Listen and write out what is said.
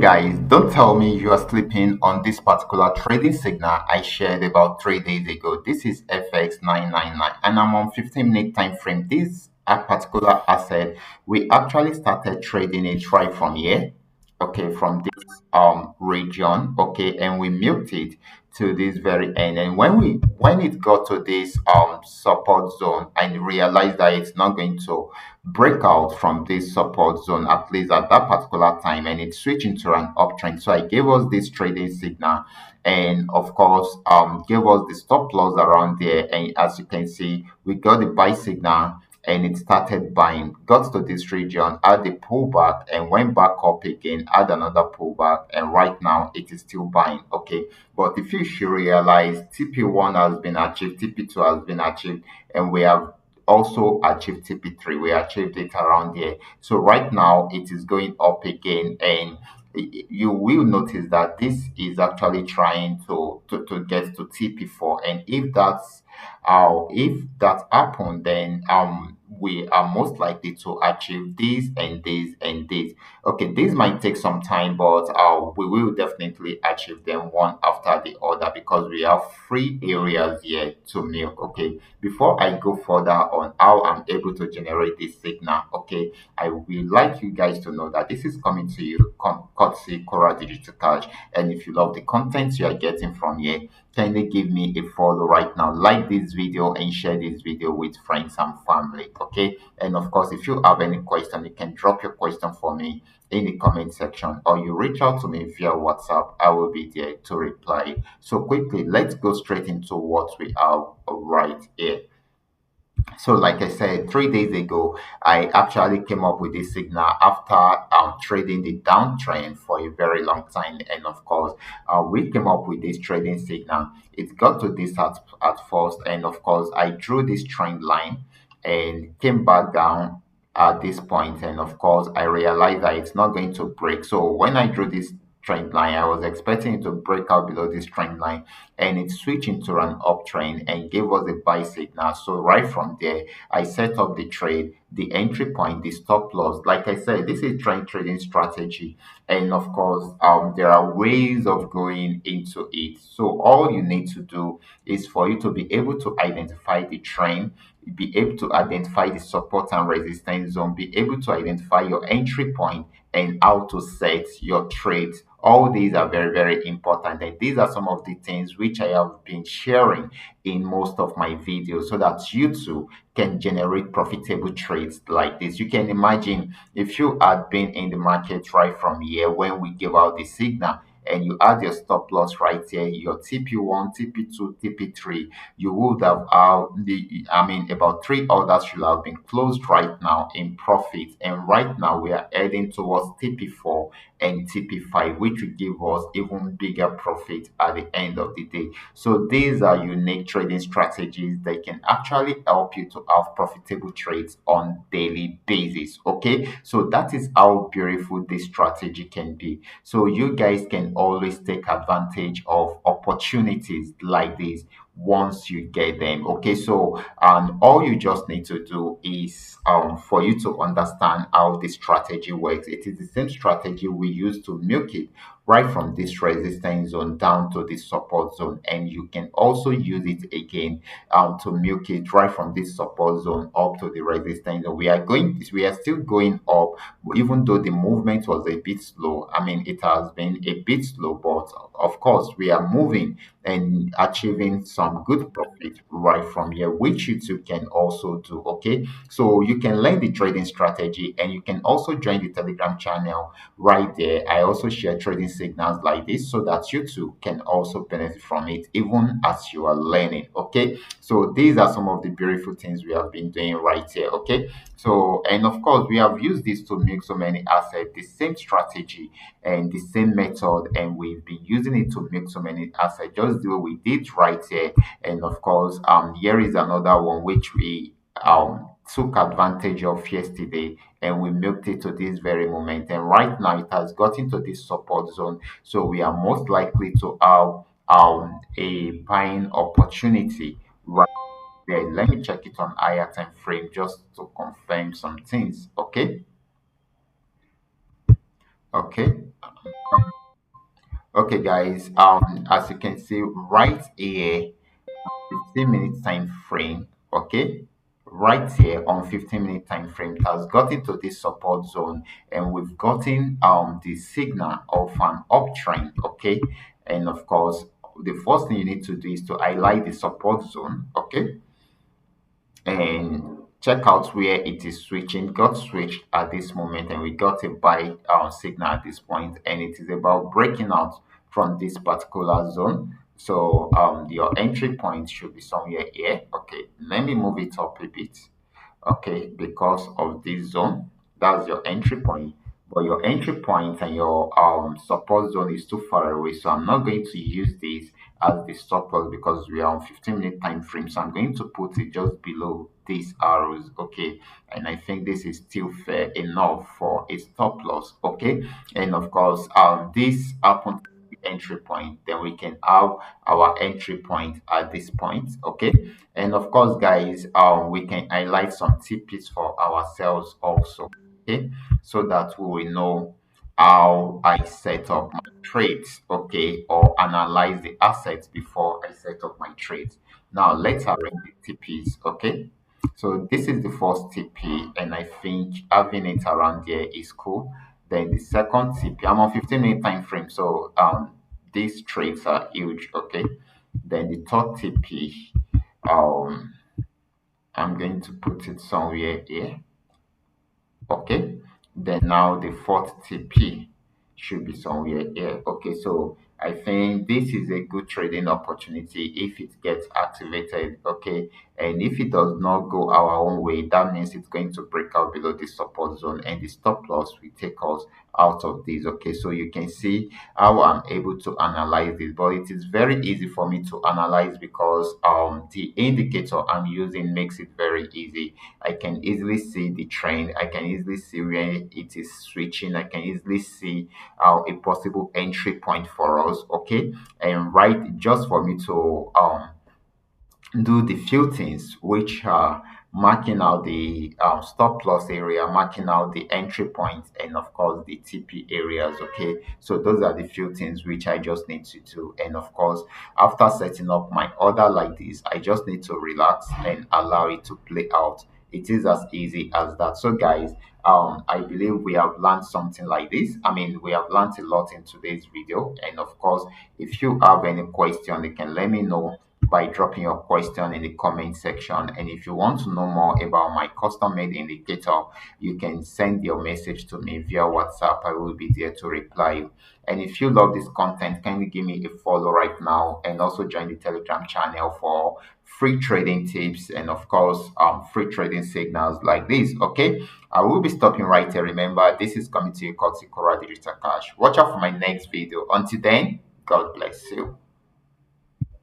guys, don't tell me you are sleeping on this particular trading signal I shared about 3 days ago. This is FX 999 and I'm on 15-minute time frame. This a particular asset, we actually started trading it right from here, okay, from this region, okay, and we milked it to this very end. And when it got to this support zone, I realized that it's not going to break out from this support zone, at least at that particular time, and it switched into an uptrend. So I gave us this trading signal, and of course gave us the stop loss around there. And as you can see, we got the buy signal and it started buying, got to this region, had the pullback and went back up again, had another pullback, and right now it is still buying. Okay, but if you should realize, TP1 has been achieved, TP2 has been achieved, and we have also achieved TP3. We achieved it around here. So right now it is going up again, and you will notice that this is actually trying to get to TP4. And if that happened, then we are most likely to achieve this and this and this. Okay, this might take some time, but we will definitely achieve them one after the other because we have three areas here to milk. Okay, before I go further on how I'm able to generate this signal, okay, I would like you guys to know that this is coming to you courtesy Qora Digital Cash. And if you love the content you are getting from here, kindly give me a follow right now, like this video and share this video with friends and family. Okay, and of course, if you have any question, you can drop your question for me in the comment section, or you reach out to me via WhatsApp. I will be there to reply. So quickly, let's go straight into what we have right here. So, like I said, 3 days ago, I actually came up with this signal after trading the downtrend for a very long time. And of course, we came up with this trading signal. It got to this at first, and of course, I drew this trend line and came back down at this point. And of course, I realized that it's not going to break. So, when I drew this trend line, I was expecting it to break out below this trend line, and it switched into an uptrend and gave us a buy signal. So right from there, I set up the trade, the entry point, the stop loss. Like I said, this is trend trading strategy, and of course, there are ways of going into it. So all you need to do is for you to be able to identify the trend, be able to identify the support and resistance zone, be able to identify your entry point, and how to set your trades. All these are very, very important. And these are some of the things which I have been sharing in most of my videos so that you too can generate profitable trades like this. You can imagine if you had been in the market right from here when we gave out the signal, and you add your stop loss right here, your TP1, TP2, TP3, you would have about three orders should have been closed right now in profit. And right now we are heading towards TP4 and TP5, which will give us even bigger profit at the end of the day. So these are unique trading strategies that can actually help you to have profitable trades on daily basis. Okay, so that is how beautiful this strategy can be. So you guys can always take advantage of opportunities like this once you get them. Okay, so all you just need to do is for you to understand how this strategy works. It is the same strategy we use to milk it right from this resistance zone down to this support zone, and you can also use it again to milk it right from this support zone up to the resistance zone. We are still going up, even though the movement was a bit slow. I mean, it has been a bit slow, but of course we are moving and achieving some good profit right from here, which you too can also do. Okay, so you can learn the trading strategy, and you can also join the Telegram channel right there. I also share trading signals like this so that you too can also benefit from it even as you are learning. Okay, so these are some of the beautiful things we have been doing right here. Okay, so and of course we have used this to make so many assets, the same strategy and the same method, and we've been using it to make so many assets, just the way we did right here. And of course, here is another one which we took advantage of yesterday, and we milked it to this very moment, and right now it has gotten to this support zone. So we are most likely to have a buying opportunity right there. Let me check it on higher time frame just to confirm some things. Okay, okay. Okay, guys. As you can see right here, 15 minute time frame. Okay, right here on 15 minute time frame, it has gotten to this support zone, and we've gotten the signal of an uptrend. Okay, and of course, the first thing you need to do is to highlight the support zone. Okay, and check out where it is switching. Got switched at this moment, and we got a buy signal at this point, and it is about breaking out from this particular zone. So your entry point should be somewhere here. Okay, let me move it up a bit. Okay, because of this zone, that's your entry point, but your entry point and your support zone is too far away, so I'm not going to use this as the stop loss because we are on 15-minute time frame. So I'm going to put it just below these arrows. Okay, and I think this is still fair enough for a stop loss. Okay, and of course this happens entry point, then we can have our entry point at this point. Okay, and of course guys, we can highlight some tips for ourselves also. Okay, so that we will know how I set up my trades. Okay, or analyze the assets before I set up my trades. Now let's arrange the TPs. Okay, so this is the first TP, and I think having it around here is cool. Then the second TP, I'm on 15-minute time frame, so these trades are huge. Okay, then the third TP, um I'm going to put it somewhere here. Okay, then now the fourth TP should be somewhere here. Okay, so I think this is a good trading opportunity if it gets activated. Okay, and if it does not go our own way, that means it's going to break out below the support zone, and the stop loss will take us out of this. Okay, so you can see how I'm able to analyze this, but it is very easy for me to analyze because the indicator I'm using makes it very easy. I can easily see the trend. I can easily see where it is switching. I can easily see a possible entry point for us. Okay, and right, just for me to do the few things which are marking out the stop loss area, marking out the entry point, and of course the TP areas. Okay, so those are the few things which I just need to do. And of course, after setting up my order like this, I just need to relax and allow it to play out. It is as easy as that. So guys, I believe we have learned something like this. I mean, we have learned a lot in today's video. And of course, if you have any question, you can let me know by dropping your question in the comment section. And if you want to know more about my custom made indicator, you can send your message to me via WhatsApp. I will be there to reply you. And if you love this content, kindly give me a follow right now, and also join the Telegram channel for free trading tips and of course free trading signals like this. Okay, I will be stopping right here. Remember, this is coming to you courtesy Qora Digital Cash. Watch out for my next video. Until then, God bless you.